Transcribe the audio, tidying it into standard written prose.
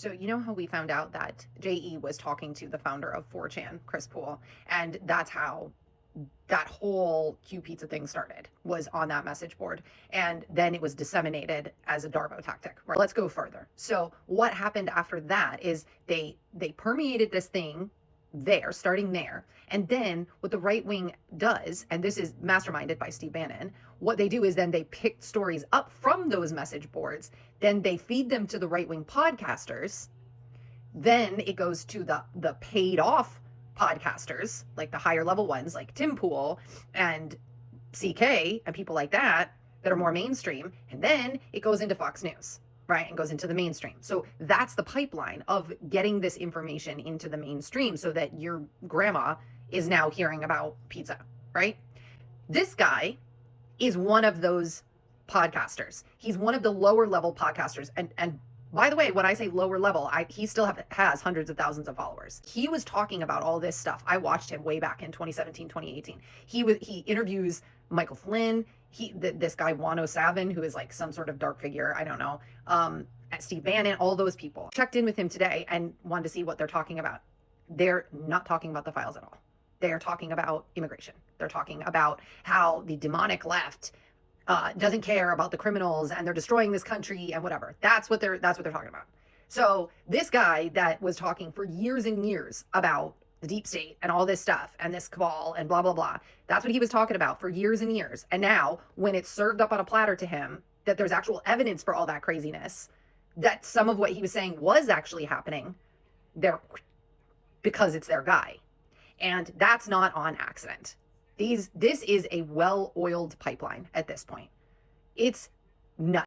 So you know how we found out that JE was talking to the founder of 4chan, Chris Poole, and that's how that whole Q Pizza thing started, was on that message board. And then it was disseminated as a Darvo tactic. Right? Let's go further. So what happened after that is they permeated this thing there, starting there. And then what the right wing does, and this is masterminded by Steve Bannon, what they do is then they pick stories up from those message boards, then they feed them to the right wing podcasters. Then it goes to the paid off podcasters, like the higher level ones, like Tim Pool and CK and people like that are more mainstream. And then it goes into Fox News, right? And goes into the mainstream. So that's the pipeline of getting this information into the mainstream so that your grandma is now hearing about pizza, right? This guy is one of those podcasters. He's one of the lower level podcasters. And by the way, when I say lower level, he still has hundreds of thousands of followers. He was talking about all this stuff. I watched him way back in 2017, 2018. He interviews Michael Flynn, this guy Wano Savin, who is like some sort of dark figure, I don't know, at Steve Bannon, all those people. Checked in with him today and wanted to see what they're talking about. They're not talking about the files at all. They are talking about immigration. They're talking about how the demonic left doesn't care about the criminals and they're destroying this country and whatever. That's what they're talking about. So this guy that was talking for years and years about the deep state and all this stuff and this cabal and blah, blah, blah. That's what he was talking about for years and years. And now when it's served up on a platter to him, that there's actual evidence for all that craziness, that some of what he was saying was actually happening, they're because it's their guy. And that's not on accident. This is a well-oiled pipeline at this point. It's nuts.